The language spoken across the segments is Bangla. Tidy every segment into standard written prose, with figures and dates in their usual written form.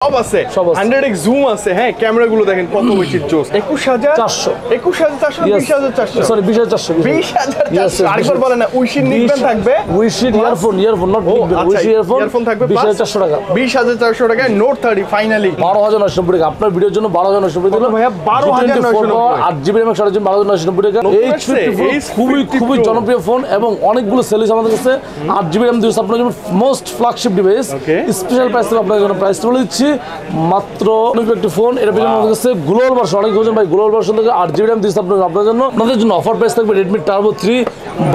সব আছে 100x জুম আছে। হ্যাঁ, ক্যামেরাগুলো দেখেন কত বেশি জোস। 21400 21400 সরি 20400 20400 আরেকবার বলেন না। উইশির নিকবেন থাকবে, উইশির ইয়ারফোন নট নিকবেন, উইশির ইয়ারফোন থাকবে 20400 টাকা। 20400 টাকায় নোট 30 ফাইনালি 12990 টাকা। আপনার ভিডিওর জন্য 12990 টাকা ভাইয়া। 12990 8GB RAM 128GB 12990 টাকা। খুবই জনপ্রিয় ফোন এবং অনেকগুলো সেলিস আমাদের কাছে। 8GB RAM 256GB most flagship device. Special price আপনাদের জন্য প্রাইস বলে দিচ্ছি মাত্র একটি ফোন। এটা পেয়ে আমাদের কাছে গ্লোবাল ভার্সন। অনেক বলছেন ভাই গ্লোবাল ভার্সন থেকে 8GB RAM 256 আপনাদের জন্য অফার প্রাইস থাকবে Redmi Turbo 3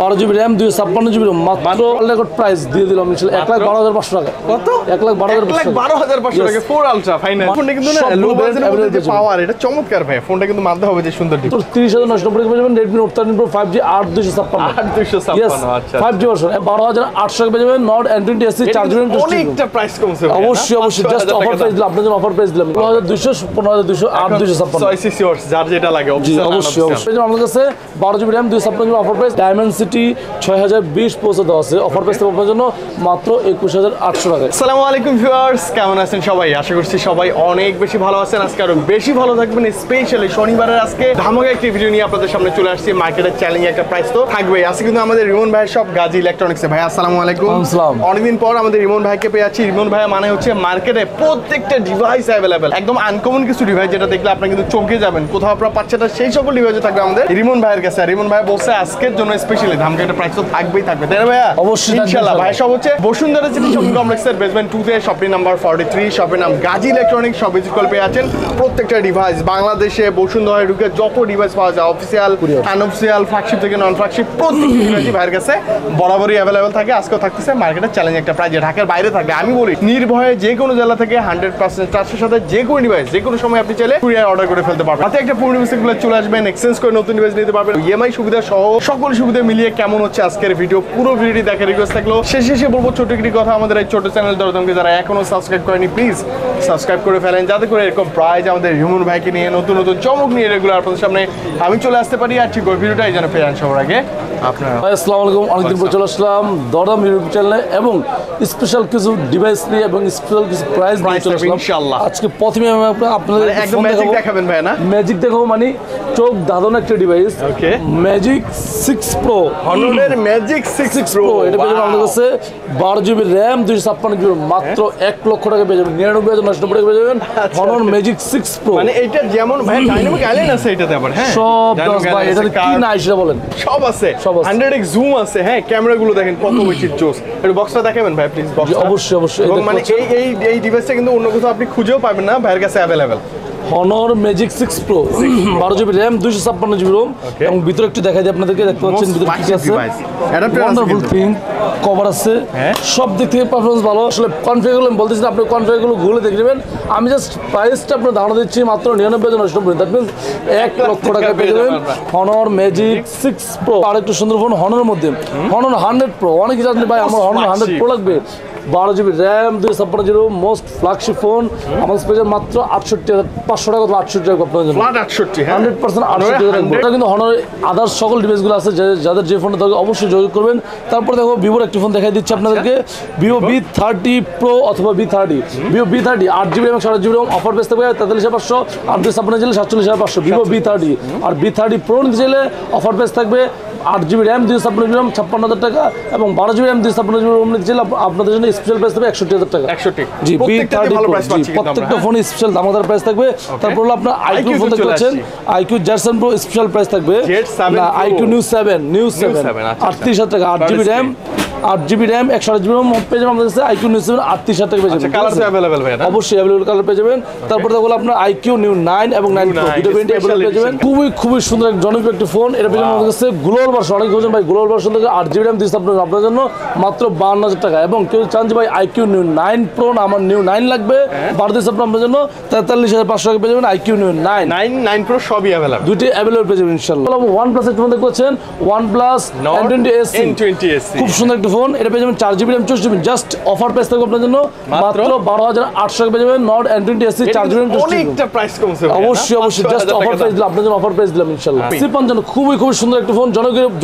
12GB RAM 256GB মাত্র রেকর্ড প্রাইস দিয়ে দিলাম 1,12,500 টাকা। কত? 1,12,500 টাকা 4 আলট্রা ফাইনাল। ফোনটা কিন্তু না লো বাজেটের মধ্যে যে পাওয়ার, এটা চমৎকার ভাই। ফোনটা কিন্তু মানতে হবে যে সুন্দর ডিপ। 30,990 টাকা পেয়ে যাবেন Redmi Note 13 Pro 5G 8256 আচ্ছা 5G ভার্সন 12,800 টাকা পেয়ে যাবেন Nord N20 SC 4GB RAM অনেকটা প্রাইস কমছে ভাই। অবশ্যই জাস্ট অফার প্রাইস দিলাম আপনাদের জন্য। অফার প্রাইস দিলাম 15,200 15,200 8256 6cc যার যেটা লাগে অবশ্যই আমাদের কাছে 12GB RAM 256GB offer price Dimensity 6020 পৌঁছে দেওয়া আছে। অফার প্রাইস আপনার জন্য মাত্র 21,800 টাকা। আসসালামু আলাইকুম ভিউয়ার্স, কেমন আছেন সবাই? আশা করছি সবাই অনেক বেশি ভালো আছেন। আজকে আরো বেশি ভালো থাকবেন। স্পেশালি শনিবারের আজকে ধামাকা একটি ভিডিও নিয়ে আপনাদের সামনে চলে আসছি। মার্কেটের চ্যালেঞ্জ একটা প্রাইস তো থাকবে। আজকে কিন্তু আমাদের রিমন ভাইয়ের সব গাজী ইলেকট্রনিক্সে। ভাই আসসালামু আলাইকুম। আসসালাম। অনেকদিন পর আমাদের রিমন ভাইকে পেয়ে আছি। রিমন ভাই মানে হচ্ছে মার্কেটে প্রত্যেকটা ডিভাইস অ্যাভেলেবেল, একদম আনকমন কিছু ডিভাইস যেটা দেখলে আপনারা কিন্তু চমকে যাবেন। কোথাও আপনারা পাচ্ছেন না সেই সকল ডিভাইস থাকবে আমাদের রিমন ভাইয়ের কাছে। রিমন ভাই বলছে আজকের জন্য স্পেশালি ধামাকা একটা প্রাইস তো থাকবেই থাকবে, তাই না ভাইয়া? অবশ্যই ইনশাআল্লাহ। ভাই সব হচ্ছে বসুন্ধরা সিটি শপিং কমপ্লেক্সের বেসমেন্ট 2 তে শপিং নাম্বার 43, শপের নাম গাজী ইলেকট্রনিক্স। সব ভিজিট করে পেয়ে আছেন প্রত্যেকটা ডিভাইস। বাংলাদেশে বসুন্ধরায় ঢুকে যত ডিভাইস পাওয়া যায়, অফিসিয়াল আনঅফিসিয়াল ফ্ল্যাগশিপ থেকে নন ফ্ল্যাগশিপ প্রত্যেকটা ডিভাইসই ভাইয়ের কাছে বরাবরই অ্যাভেলেবেল থাকে। আজকেও থাকতেছে মার্কেটের চ্যালেঞ্জ একটা প্রাইস, ঢাকার বাইরে থাকে। আমি বলি নির্ভয়ে যে কোনো জেলা থেকে 100% ট্রাস্টের সাথে যে কোনো ডিভাইস যে কোনো সময় আপনি চাইলে কুরিয়ার অর্ডার করে ফেলতে পারবেন। হাতে একটা পুরনো ডিভাইসগুলো চলে আসবেন, এক্সচেঞ্জ করে নতুন ডিভাইস নিতে পারবেন। ইএমআই সুবিধা সহ সকল সুবিধা মিলিয়ে কেমন হচ্ছে আজকের ভিডিও, পুরো ভিডিওটি দেখার রিকোয়েস্ট থাকলো। শেষে বলবো ছোট একটি কথা, আমাদের এই ছোট চ্যানেল দরদমকে যারা এখনো সাবস্ক্রাইব করেনি প্লিজ সাবস্ক্রাইব করে ফেলেন, যাতে করে এরকম প্রাইজ আমাদের রিমন ভাইকে নিয়ে নতুন নতুন চমক নিয়ে রেগুলার আপনাদের সামনে আমি চলে আসতে পারি। আর ঠিক ওই ভিডিওটাই যেন পেয়ে যান সবার আগে আপনারা। আসসালামু আলাইকুম। অনেকদিন পর চলে আসলাম দরদাম ইউটিউব চ্যানেলে এবং স্পেশাল কিছু ডিভাইস নিয়ে এবং স্পেশাল কিছু প্রাইস নিয়ে চলে আসলাম ইনশাআল্লাহ। আজকে প্রথমে আমি আপনাদের একদম ম্যাজিক দেখাবেন ভাই না? ম্যাজিক দেখাবো মানে চোখ দাদন একটা ডিভাইস। ওকে, ম্যাজিক 6 Pro হনরের ম্যাজিক 6 Pro। এটা পেয়ে যাবেন আমাদের কাছে 12GB RAM 256GB মাত্র 1 লক্ষ টাকা পেয়ে যাবেন। 99,990 টাকা পেয়ে যাবেন হনর ম্যাজিক 6 Pro। মানে এটা যেমন ভাই ডাইনামিক আইল্যান্ড আছে এটাতে আবার। হ্যাঁ, সব ভাই এটা কি না সেটা বলেন। সব আছে 100x জুম আছে। হ্যাঁ, ক্যামেরাগুলো দেখেন কত বেশি জোস। একটু বক্সটা দেখাবেন ভাই প্লিজ। অবশ্যই এবং মানে এই ডিভাইসটা কিন্তু অন্য কোথাও আপনি খুঁজেও পাবেন না, ভাইয়ের কাছে available. Honor magic 6 Pro 12GB RAM 256GB ROM এবং ভিতরে একটু দেখাই দিই আপনাদেরকে। দেখতে পাচ্ছেন ভিতরে কি আছে, ওয়ান্ডারফুল থিং কভার আছে। সব দিক থেকে পারফরম্যান্স ভালো। আসলে কনফিগারগুলো আমি বলতেছি না, আপনি কনফিগারগুলো ঘুরে দেখে নেবেন। আমি জাস্ট প্রাইসটা আপনার ধারণা দিচ্ছি মাত্র 99,990। দ্যাট মিনস 1 লক্ষ টাকা পেয়ে যাবেন হনর ম্যাজিক 6 Pro। আর একটু সুন্দর ফোন হনরের মধ্যে হনর 100 Pro। অনেকে জানেন ভাই আমার হনর 100 Pro লাগবে। 12GB RAM 256GB most flagship phone আমাদের স্পেশাল মাত্র 68,500 টাকা অথবা 68 টাকা আপনাদের জন্য। 68 হ্যাঁ 100% 68 টাকা। এটা কিন্তু হনরের আদার্স সকল ডিভাইসগুলো আছে, যাদের যে ফোনটা দরকার অবশ্যই যোগাযোগ করবেন। তারপর দেখো ভিভোর একটি ফোন দেখাই দিচ্ছি আপনাদেরকে, ভিভো V30 Pro অথবা V30। ভিভো V30 8GB এবং 8GB অফার পেজ থাকবে 43,500, আর 256 চাইলে 47,500 ভিভো V30। আর V30 Pro নিতে চাইলে অফার পেজ থাকবে 8GB RAM 256GB 56,000 টাকা এবং 12GB RAM 256GB নিতে চাইলে আপনাদের জন্য স্পেশাল প্রাইস থাকবে 61,000 টাকা। 61 জি V30 Pro প্রত্যেকটা ফোনে স্পেশাল দামাদার প্রাইস থাকবে। তারপর হলো আপনার IQ ফোন দেখতে পাচ্ছেন, IQ Z7 Pro special price থাকবে না, IQ New 7 38,000 টাকা। 8GB RAM 128GB ROM পেয়ে যাবেন আমাদের কাছে। IQ New 7 38,000 টাকা পেয়ে যাবেন। কালার अवेलेबल ভাই না? অবশ্যই अवेलेबल কালার পেয়ে যাবেন। তারপর দেখো আপনার IQ New 9 এবং 9 Pro দুটো ভেরিয়েন্ট अवेलेबल পেয়ে যাবেন। খুবই সুন্দর এক জনপ্রিয় একটা ফোন। এটা পেয়ে যাবেন আমাদের কাছে গ্লোবাল ভার্সন। অনেক বলছেন ভাই গ্লোবাল ভার্সন থেকে 8GB RAM 256 আপনাদের জন্য মাত্র 52,000 টাকা। এবং কেউ চান যে ভাই IQ New 9 Pro না আমার New 9 লাগবে 12,000 আপনাদের জন্য 43,500 টাকা পেয়ে যাবেন IQ New 9 Pro সবই अवेलेबल, দুটি अवेलेबल পেয়ে যাবেন ইনশাআল্লাহ। OnePlus এর ফোন দেখতে পাচ্ছেন, OnePlus N20 SC N20 SC খুব সুন্দর একটা ফোন, এটা পেয়ে যাবেন 4GB RAM 64GB, just offer price থাকবে আপনার জন্য মাত্র 12,800 টাকা পেয়ে যাবেন। Not N20 SC 4GB RAM 64GB, অনেকটা প্রাইস কমছে ভাই, অবশ্যই অবশ্যই জাস্ট অফার প্রাইস দিলাম আপনার জন্য, অফার প্রাইস দিলাম ইনশাআল্লাহ। C55 খুবই খুবই সুন্দর একটা ফোন,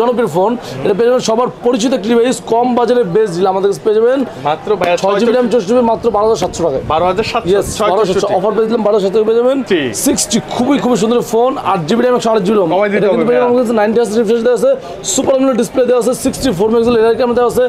জনপ্রিয় ফোন, এটা পেয়ে যাবেন সবার পরিচিত একটা ডিভাইস, কম বাজারে বেস্ট ডিল আমাদের কাছে পেয়ে যাবেন মাত্র 6GB RAM 64GB মাত্র 12,700 টাকায়। 12,700 অফার প্রাইস দিলাম 12,700 টাকা পেয়ে যাবেন। 60 খুবই খুবই সুন্দর phone, 8GB RAM 8GB ROM, এটা কিন্তু পেয়ে যাবেন আমাদের কাছে 90 Hz রিফ্রেশ দেওয়া আছে, সুপার অ্যামোলেড ডিসপ্লে দেওয়া আছে, 64 মেগাপিক্সেল এর ক্যামেরা দেওয়া আছে,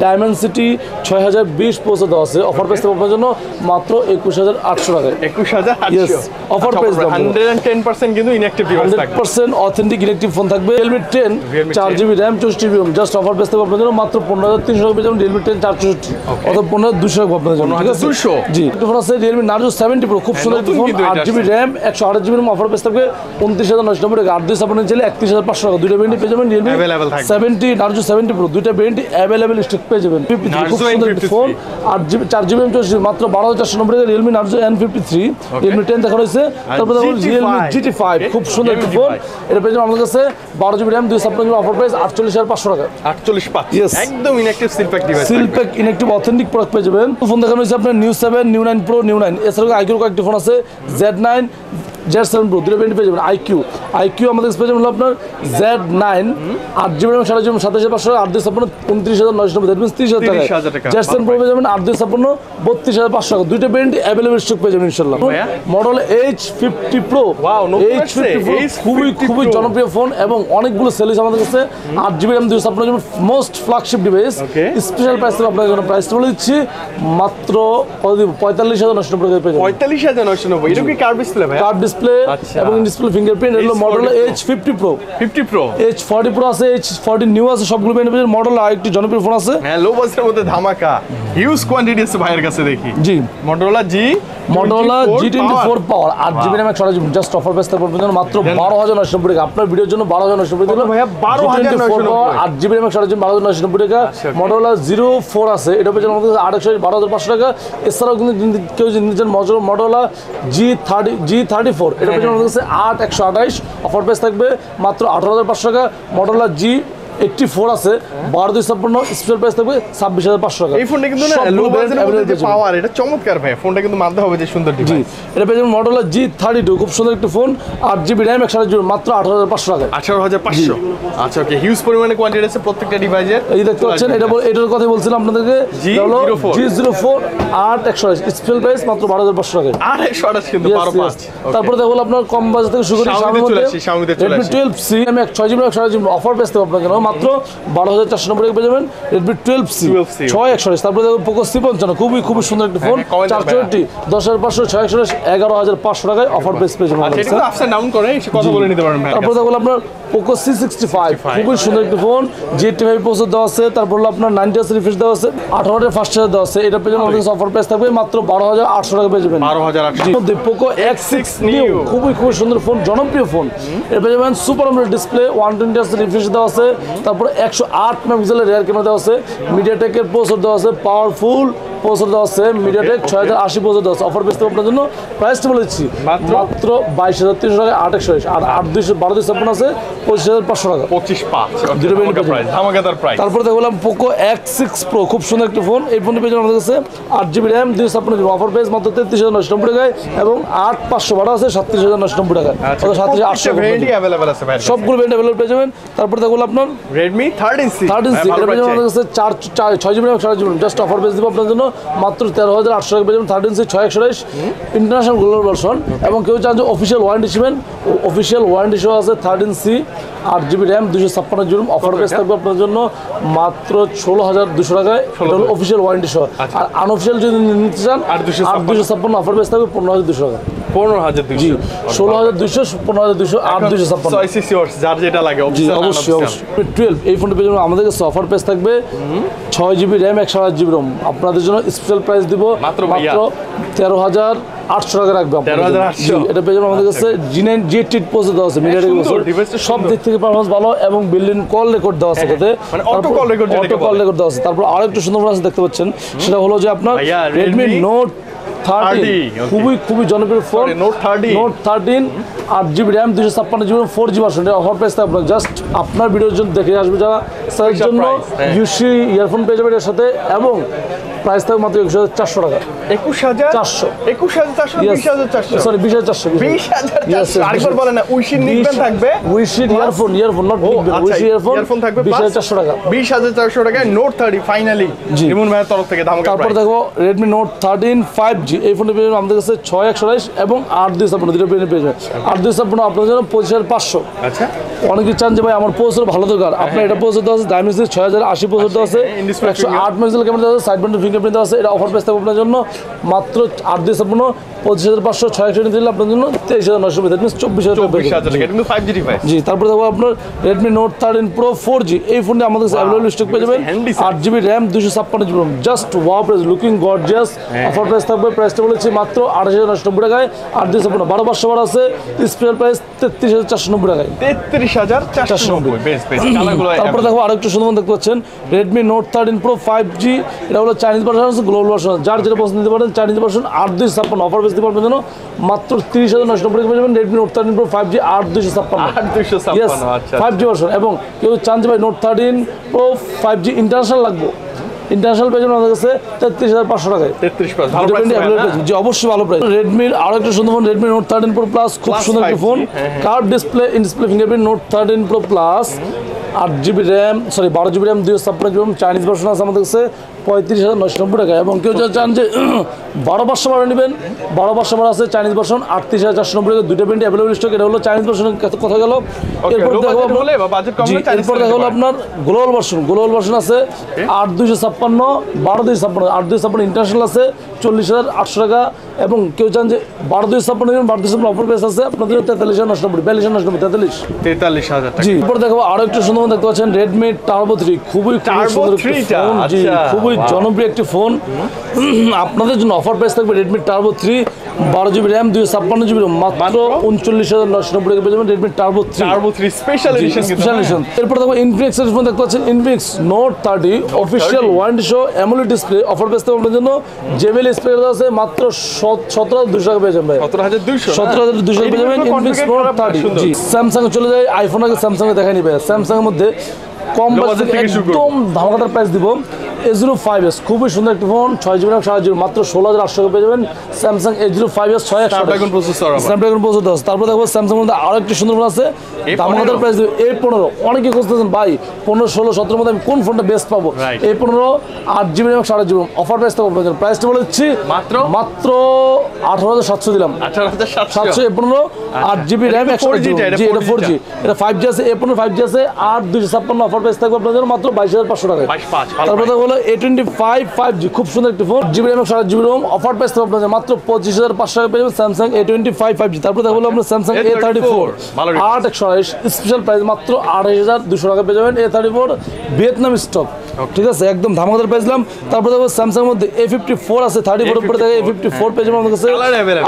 ডায়মেনসিটি 6020 প্রসেসর দেওয়া আছে। অফার প্রাইস আপনার জন্য মাত্র 21,800 টাকায়। 21,800 অফার প্রাইস 110% কিন্তু ইনঅ্যাক্টিভ ডিভাইস থাকবে, 100% অথেন্টিক ইলেকট্রিক ফোন থাকবে। Realme 10 4GB RAM 64GB ROM, just offer price থাকবে আপনার জন্য মাত্র 15,300 টাকা পেয়ে যাবেন। Realme 10 464 অথবা 15,200 টাকা আপনাদের জন্য, ঠিক আছে? 15,200 জি, একটা ফোন আছে Realme Narzo 70 Pro, খুব সুন্দর একটা phone, 8GB RAM 128GB ROM, offer price থাকবে 29,990 টাকা। 8 দিয়ে সাপোর্ট চাইলে 31,500 টাকা। দুইটা ভেরিয়েন্ট পেয়ে যাবেন Realme 70 Narzo 70 Pro, দুইটা ভেরিয়েন্ট अवेलेबल স্টক পেয়ে যাবেন। 53 খুব সুন্দর একটা phone, 8GB 4GB RAM 64GB মাত্র 12,490 টাকা। Realme Narzo N53, Realme 10 দেখা হয়েছে। তারপর Realme GT5 খুব সুন্দর একটা ফোন, এটা পেয়ে যাবেন আমাদের কাছে 12GB RAM 256GB, offer price 48,500 টাকা। 48,500 একদম inactive seal pack device, seal pack inactive authentic product পেয়ে যাবেন। ফোন দেখানো হয়েছে আপনার New 7, New 9 Pro, New 9, এছাড়াও আইকিউর কয়েকটি ফোন আছে, Z9 Z7 Pro, দুটো ভেরিয়েন্ট পেয়ে যাবেন। আইকিউ আমাদের কাছে পেয়ে যাবেন হলো আপনার Z9 8GB RAM 7GB 27,500, 8 দিয়ে সাপোর্ট 29,990, দ্যাট মিন্স 30,000 টাকা। Z7 Pro পেয়ে যাবেন 8 দিয়ে সাপোর্ট 32,500 টাকা। দুইটা ভেরিয়েন্ট अवेलेबल স্টক পেয়ে যাবেন ইনশাআল্লাহ। Model H50 Pro, H50 Pro খুবই খুবই জনপ্রিয় ফোন এবং অনেকগুলো সেল হয়েছে আমাদের কাছে। 8GB RAM 256GB most flagship device, special price থেকে আপনাদের জন্য প্রাইসটা বলে দিচ্ছি মাত্র 45,990 টাকা পেয়ে যাবেন। 45,990, এটা কি কার্ভ ডিসপ্লে ভাই? কার্ভ ডিসপ্লে এবং ইন-ডিসপ্লে ফিঙ্গারপ্রিন্ট। এর model H50 Pro, 50 Pro, H40 Pro আছে, H40 নিউ আছে, সবগুলো পেয়ে মডেল। আরেকটি জনপ্রিয় ফোন আছে, হ্যাঁ লো বাজেটের মধ্যে ধামাকা হিউজ কোয়ান্টিটি আছে ভাইয়ের কাছে দেখি। জি, Motorola G24 পাওয়ার 8GB RAM 128GB, just offer price থাকবে আপনাদের মাত্র 12,990 টাকা। আপনার ভিডিওর জন্য 12,990 টাকা ভাইয়া, 12,990 পাওয়ার 8GB RAM 128GB 12,990 টাকা। Motorola 04 আছে, এটা পেয়ে আমাদের 12,500 টাকা। এছাড়াও কিন্তু কেউ যদি নিতেন Motorola G34, এটা পেয়ে আমাদের কাছে 8,128, অফার প্রাইস থাকবে মাত্র 18,500 টাকা। Motorola G84 আছে, 12,256, স্পেশাল প্রাইস থাকবে 26,500 টাকা। এই ফোনটা কিন্তু না লো বাজেটের মধ্যে যে পাওয়ার, এটা চমৎকার ভাই, ফোনটা কিন্তু মানতে হবে যে সুন্দর ডিভাইস। এটা পেয়ে যাবেন Motorola G32, খুব সুন্দর একটা ফোন, 8GB RAM 128GB মাত্র 18,500 টাকা। 18,500, আচ্ছা ওকে, হিউজ পরিমাণে কোয়ান্টিটি আছে প্রত্যেকটা ডিভাইসের। এই দেখতে পাচ্ছেন, এটার কথাই বলছিলাম আপনাদেরকে, G04 8,128, স্পেশাল প্রাইস মাত্র 12,500 টাকা। 8,128 কিন্তু 12,500। তারপরে দেখো আপনার কম বাজেট থেকে শুরু করে Xiaomi চলে আসি। 12C আমি 6GB 128GB অফার পেয়ে যাবেন আপনার জন্য মাত্র 12,490 টাকা পেয়ে যাবেন। Redmi 12C 6,128। তারপরে দেখো Poco C55, খুবই খুবই সুন্দর একটা ফোন, 464, 10,500, 6,128, 11,500 টাকায় অফার প্রাইস পেয়ে যাবেন। এটা কিন্তু আপস এন্ড ডাউন করে, এসে কথা বলে নিতে পারেন ভাই। তারপরে দেখো আপনার Poco C65, খুবই সুন্দর একটা ফোন, G85 প্রসেসর দেওয়া আছে, তারপর হলো আপনার 90 Hz রিফ্রেশ দেওয়া আছে, 18 ফাস্ট চার্জ দেওয়া আছে। এটা পেয়ে যাবেন আমাদের অফার প্রাইস থাকবে মাত্র 12,800 টাকা পেয়ে যাবেন। 12,800 মধ্যে Poco X6 নিউ, খুবই খুবই সুন্দর ফোন, জনপ্রিয় ফোন। এটা পেয়ে যাবেন super AMOLED display, 120 Hz refresh দেওয়া আছে, তারপর 108 মেগাপিক্সেলের রিয়ার ক্যামেরা দেওয়া আছে, মিডিয়াটেকের প্রসেসর দেওয়া আছে, পাওয়ারফুল প্রসেসর দেওয়া আছে, মিডিয়াটেক 6080 প্রসেসর দেওয়া আছে। অফার পেয়ে আপনার জন্য প্রাইসটা বলে দিচ্ছি মাত্র 22,300 টাকা, 8,128, আর 8,256 আছে 25,500 টাকা। 25,500 ধামাকাদার প্রাইস। তারপরে দেখলাম Poco X6 Pro, খুব সুন্দর একটা ফোন। এই ফোনটি পেয়ে যাবেন আমাদের কাছে 8GB RAM 256GB, offer price মাত্র 33,990 টাকায়, এবং 8,512 আছে 37,990 টাকায়, 37,800 ভেরিয়েন্ট अवेलेबल আছে ভাই, সবগুলো ভেরিয়েন্ট अवेलेबल পেয়ে যাবেন। তারপরে দেখলাম আপনার Redmi 13C, এটা পেয়ে যাবেন আমাদের কাছে 6GB RAM 128GB, just offer price দিব আপনার জন্য মাত্র 13,800 টাকা পেয়ে যাবেন। 13C 6,128 international global version. এবং কেউ চান যে অফিসিয়াল ওয়ারেন্টি নেবেন, অফিসিয়াল ওয়ারেন্টি সহ আছে 13C 8GB RAM 256GB, offer price থাকবে আপনার জন্য মাত্র 16,200 টাকায়, এটা হলো অফিসিয়াল ওয়ারেন্টি সহ। আর আনঅফিসিয়াল যদি নিতে চান 8,256, অফার প্রাইস থাকবে 15,200 টাকা। 15,200, 16,200, 15,200, 8,256, চয়েস ইজ যার যেটা লাগে। অবশ্যই অবশ্যই। 12 এই ফোনটা পেয়ে যাবেন আমাদের কাছে, অফার প্রাইস থাকবে 6GB RAM 128GB ROM, আপনাদের জন্য স্পেশাল প্রাইস দিব মাত্র 13,800 টাকা রাখবে। 13,800, এটা পেয়ে যাবেন আমাদের কাছে G9 G88 প্রসেসর দেওয়া আছে, মিডিয়াটেক সব দিক থেকে পারফরম্যান্স ভালো, এবং বিল্ডিং কল রেকর্ড দেওয়া আছে, সাথে অটো কল রেকর্ড দেওয়া আছে। তারপর আরেকটু সুন্দর ফোন আছে দেখতে পাচ্ছেন, সেটা হলো যে আপনার Redmi Note 13 খুবই জনপ্রিয় phone note 13 8GB RAM 256GB 4G version. এটা অফার প্রাইস আপনার জাস্ট আপনার ভিডিওর জন্য দেখে আসবে যারা তার জন্য ইউসি ইয়ারফোন পেয়ে যাবেন এর সাথে, এবং প্রাইস থাকবে মাত্র 21,400 টাকা। 21,400 21,400 সরি 20,400 আরেকবার বলেন না, উইশি নিকবেন থাকবে, উইশি ইয়ারফোন নট নিকবেন, উইশি ইয়ারফোন থাকবে 20,400 টাকা। 20,400 টাকায় নোট 30 ফাইনালি ইমন ভাইয়ের তরফ থেকে ধামাকা তারপর প্রাইস। দেখো Redmi Note 13 5G এই ফোনটা পেয়ে যাবেন আমাদের কাছে 6128 এবং 8256 দুটো পেয়ে যাবেন। 8256 আপনার জন্য 25,500। আচ্ছা, অনেকে চান যে ভাই আমার প্রসেসর ভালো দরকার, আপনার এটা প্রসেসর আছে Dimensity 6080 প্রসেসর আছে, 108 মেগাপিক্সেল ক্যামেরা আছে, সাইড মাউন্টেড ফিঙ্গারপ্রিন্ট আছে। এটা অফার প্রাইস থাকবে আপনার জন্য মাত্র 8256 25,500 628 দিলে আপনার জন্য 23,900 দ্যাট মিন্স 24,000 টাকা। এটা কিন্তু 5G ডিভাইস। জি। তারপরে দেখো আপনার Redmi Note 13 Pro 4G এই ফোনটি আমাদের কাছে অ্যাভেলেবল স্টক পেয়ে যাবেন। 8GB RAM 256GB just wow price, looking gorgeous. Offer price থাকবে, প্রাইসটা বলেছি মাত্র 28,990 টাকায়। 8GB 12/5 আছে, স্পেশাল প্রাইস 33,490 টাকায়। 33,490 বেস কালারগুলো। তারপরে দেখো আরেকটু সুন্দর দেখতে পাচ্ছেন Redmi Note 13 Pro 5G এটা হলো চাইনিজ ভার্সন আছে, গ্লোবাল ভার্সন আছে, যার যেটা পছন্দ নিতে পারেন। চাইনিজ ভার্সন 8256 অফার প্রাইস দিতে পারবেন জন্য মাত্র 30,990 টাকা পেয়ে যাবেন। Redmi Note 13 Pro 5G 8256 আচ্ছা 5G ভার্সন। এবং কেউ চান যে ভাই Note 13 Pro 5G ইন্টারন্যাশনাল লাগবে, ইন্টারন্যাশনাল পেয়ে যাবেন আমাদের কাছে 33,500 টাকায়। 33 ভালো প্রাইস। জি অবশ্যই ভালো প্রাইস। রেডমির আরো একটা সুন্দর phone Redmi Note 13 Pro Plus, খুব সুন্দর একটা phone. Curve display, in display fingerprint Note 13 Pro Plus 8GB RAM sorry 12GB RAM 256GB Chinese version আছে আমাদের কাছে 35,990 টাকা। এবং কেউ যদি চান যে 12/5 নেবেন 12/5 আছে চাইনিজ ভার্সন 38,490 টাকা। দুটো ব্র্যান্ড অ্যাভেলেবল স্টক। এটা হলো চাইনিজ ভার্সনের কথা গেল। এরপর দেখো আপনার গ্লোবাল ভার্সন আছে 8,256 12,256 8,256 ইন্টারন্যাশনাল আছে 40,800 টাকা। এবং কেউ চান যে 12,256 নেবেন 12,256 অফার প্রাইস আছে আপনাদের 43,990 43,000 টাকা। জি। এরপর দেখো আরো একটু সুন্দর দেখতে পাচ্ছেন Redmi Turbo 3 খুবই সুন্দর একটি ফোন। জি খুবই জনপ্রিয় একটি ফোন। আপনাদের জন্য অফার প্রাইস থাকবে Redmi Turbo 3 12GB RAM 256GB মাত্র 39,990 টাকা পেয়ে যাবেন Redmi Turbo 3 স্পেশাল এডিশন। এরপর দেখো Infinix এর ফোন দেখতে পাচ্ছেন Infinix Note 30 অফিশিয়াল ওয়ারেন্টি সহ AMOLED ডিসপ্লে অফার প্রাইস থাকবে আপনাদের জন্য। JBL স্পিকার আছে মাত্র 17,200 টাকা পেয়ে যাবেন ভাই। 17,200 পেয়ে যাবেন Infinix Note 30। জি। স্যামসাং চলে যায়, আইফোন আগে স্যামসাং এ দেখাই নিবে। স্যামসাং এর মধ্যে কম বাজেট একদম ধামাকাদার প্রাইস দিব। A05s খুবই সুন্দর একটা ফোন 6GB RAM 7GB মাত্র 16,800 টাকা পেয়ে যাবেন Samsung A05s 6128 Snapdragon processor. Snapdragon processor আছে। তারপর দেখো স্যামসাং এর মধ্যে আরো একটা সুন্দর ফোন আছে ধামাকাদার প্রাইস দিব A15। অনেকে খুঁজতেছেন ভাই 15 16 17 মধ্যে আমি কোন ফোনটা বেস্ট পাবো। A15 8GB RAM 7GB offer price থাকবে আপনাদের। প্রাইসটা বলেছি মাত্র 18,700 দিলাম। 18,700 A15 8GB RAM 128GB। জি এটা 4G, এটা 5G আছে। A15 5G আছে 8,256 অফার প্রাইস থাকবে আপনাদের মাত্র 22,500 টাকায়। তারপর দেখো A25 5G খুব সুন্দর একটা phone GB RAM 7GB ROM offer price থাকবে আপনাদের মাত্র 25,500 টাকা পেয়ে যাবেন Samsung A25 5G। তারপর দেখো আপনার Samsung A34 8/128 স্পেশাল প্রাইস মাত্র 28,200 টাকা পেয়ে যাবেন A34 ভিয়েতনাম স্টক। ঠিক আছে একদম ধামাকাদার প্রাইস দিলাম। তারপর দেখো Samsung এর মধ্যে A54 আছে 34 উপরে দেখো A54 পেয়ে যাবেন আমাদের কাছে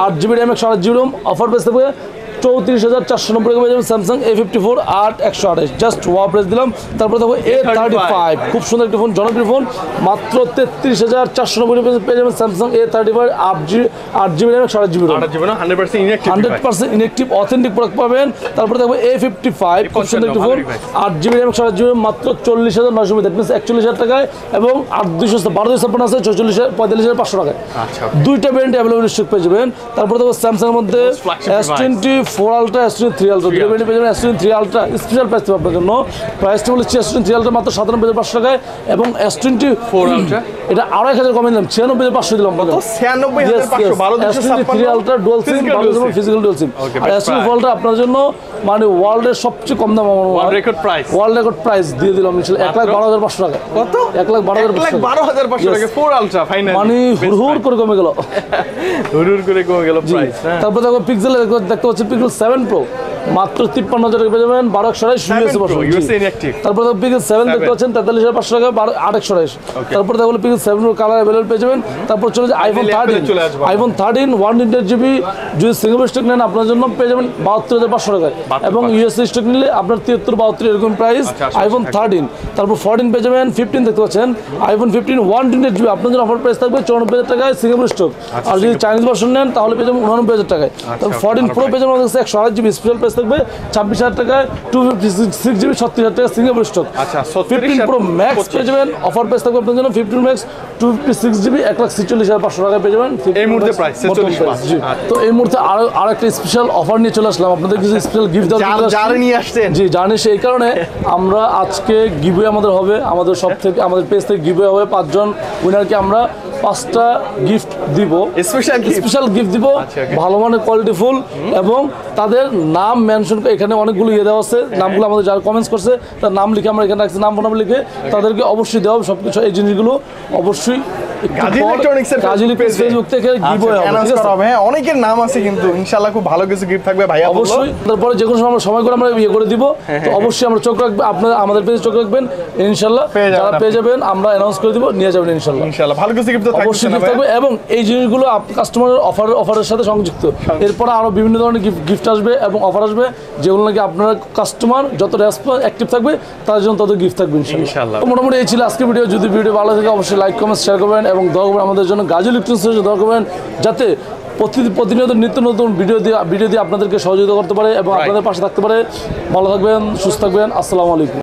8GB RAM 7GB ROM offer price থাকবে 34,490 টাকা পেয়ে যাবেন Samsung A54 8/128 just wow price দিলাম। তারপর দেখো A35 খুব সুন্দর একটা ফোন, জনপ্রিয় ফোন মাত্র 33,490 টাকা পেয়ে যাবেন Samsung A35 8GB RAM 7GB ROM 100% inactive authentic product পাবেন। তারপর দেখো A55 খুব সুন্দর একটা phone 8GB RAM 7GB ROM মাত্র 40,990 দ্যাট মিন্স 41,000 টাকায়। এবং 12,256 আছে 45,500 টাকায়। দুইটা ব্র্যান্ড অ্যাভেলেবল স্টক পেয়ে যাবেন। তারপর দেখো Samsung এর মধ্যে S24 Ultra S23 Ultra দুটো ব্র্যান্ড পেয়ে যাবেন। S23 Ultra স্পেশাল প্রাইস থাকবে আপনাদের জন্য। প্রাইসটা বলেছি S23 Ultra মাত্র 97,500 টাকায়। এবং S24 Ultra এটা আরো 1000 কমে দিলাম 96,500 দিলাম। 96,500 S23 Ultra dual SIM physical dual SIM. আর S24 Ultra আপনার জন্য মানে ওয়ার্ল্ডের সবচেয়ে কম দাম ওয়ার্ল্ড রেকর্ড প্রাইস দিয়ে দিলাম ইনশাআল্লাহ 1,12,500 টাকা। কত 1,12,500 টাকা 4 Ultra ফাইনালি মানে হুড় করে কমে গেল প্রাইস। তারপর দেখো পিক্সেল দেখতে পাচ্ছি Pixel 7 Pro মাত্র 53,000 টাকা পেয়ে যাবেন 1228 ইউএসএ ভার্সন। USA inactive. তারপর পিক্সেল 7 দেখতে পাচ্ছেন 43,500 টাকা 2828। তারপর দেখুন পিক্সেল 7 এর কালার अवेलेबल পেয়ে যাবেন। তারপর চলে যায় আইফোন 13। আইফোন 13 128GB যদি সিঙ্গেল স্টক নেন আপনার জন্য পেয়ে যাবেন 72,500 টাকায়, এবং ইউএসএ স্টক নিলে আপনার 73 72 এরকম প্রাইস আইফোন 13। তারপর 14 পেয়ে যাবেন, 15 দেখতে পাচ্ছেন আইফোন 15 128GB আপনার জন্য অফার প্রাইস থাকবে 54,000 টাকায় সিঙ্গেল স্টক। আর যদি চাইনিজ ভার্সন নেন তাহলে পেয়ে যাবেন 99,000 টাকায়। তারপর 14 প্রো পেয়ে যাবেন আমাদের কাছে 128GB স্পেশাল প্রাইস থাকবে 26,000 টাকায়, 256GB 36,000 টাকা সিঙ্গেল স্টক। 15 প্রো ম্যাক্স পেয়ে যাবেন অফার প্রাইস থাকবে আপনার জন্য 15 ম্যাক্স 256GB 1,46,500 টাকায় পেয়ে যাবেন এই মুহূর্তে প্রাইস 46,500। তো এই মুহূর্তে আরো একটা স্পেশাল অফার নিয়ে চলে আসলাম আপনাদের কিছু স্পেশাল গিফট দেওয়ার যারা নিয়ে আসছেন। জি জানি, সেই কারণে আমরা আজকে গিভওয়ে আমাদের হবে, আমাদের সব থেকে আমাদের পেজ থেকে গিভওয়ে হবে 5 জন উইনারকে আমরা 5টা গিফট দিব, স্পেশাল গিফট দিব ভালো মানের কোয়ালিটি ফুল, এবং তাদের নাম মেনশন এখানে অনেকগুলো ইয়ে দেওয়া আছে, নামগুলো আমাদের যারা কমেন্টস করছে তার নাম লিখে আমরা এখানে রাখছি, নাম ফোন নাম্বার লিখে তাদেরকে অবশ্যই দেওয়া হবে সবকিছু। এই জিনিসগুলো অবশ্যই গাজী ইলেকট্রনিক্সের ফেসবুক থেকে গিভওয়ে হবে। হ্যাঁ অনেকের নাম আছে কিন্তু ইনশাআল্লাহ খুব ভালো কিছু গিফট থাকবে ভাই। অবশ্যই তারপরে যে কোনো সময় করে আমরা ইয়ে করে দিব, তো অবশ্যই আমরা চোখ রাখবেন, আপনারা আমাদের পেজে চোখ রাখবেন, ইনশাআল্লাহ যারা পেয়ে যাবেন আমরা অ্যানাউন্স করে দিব, নিয়ে যাবেন ইনশাআল্লাহ ভালো কিছু গিফট অবশ্যই গিফট থাকবে, এবং এই জিনিসগুলো কাস্টমারের অফারের সাথে সংযুক্ত। এরপর আরো বিভিন্ন ধরনের গিফট আসবে এবং অফার আসবে, যেগুলো নাকি আপনার কাস্টমার যত রেসপন্স অ্যাক্টিভ থাকবে তার জন্য তত গিফট থাকবে ইনশাআল্লাহ। মোটামুটি এই ছিল আজকের ভিডিও। যদি ভিডিও ভালো থাকে অবশ্যই লাইক কমেন্ট শেয়ার করবেন, এবং দোয়া করবেন আমাদের জন্য গাজী ইলেকট্রনিক্সের জন্য দোয়া করবেন, যাতে প্রতিনিয়ত নিত্য নতুন ভিডিও দিয়ে আপনাদেরকে সহযোগিতা করতে পারে এবং আপনাদের পাশে থাকতে পারে। ভালো থাকবেন, সুস্থ থাকবেন, আসসালামু আলাইকুম।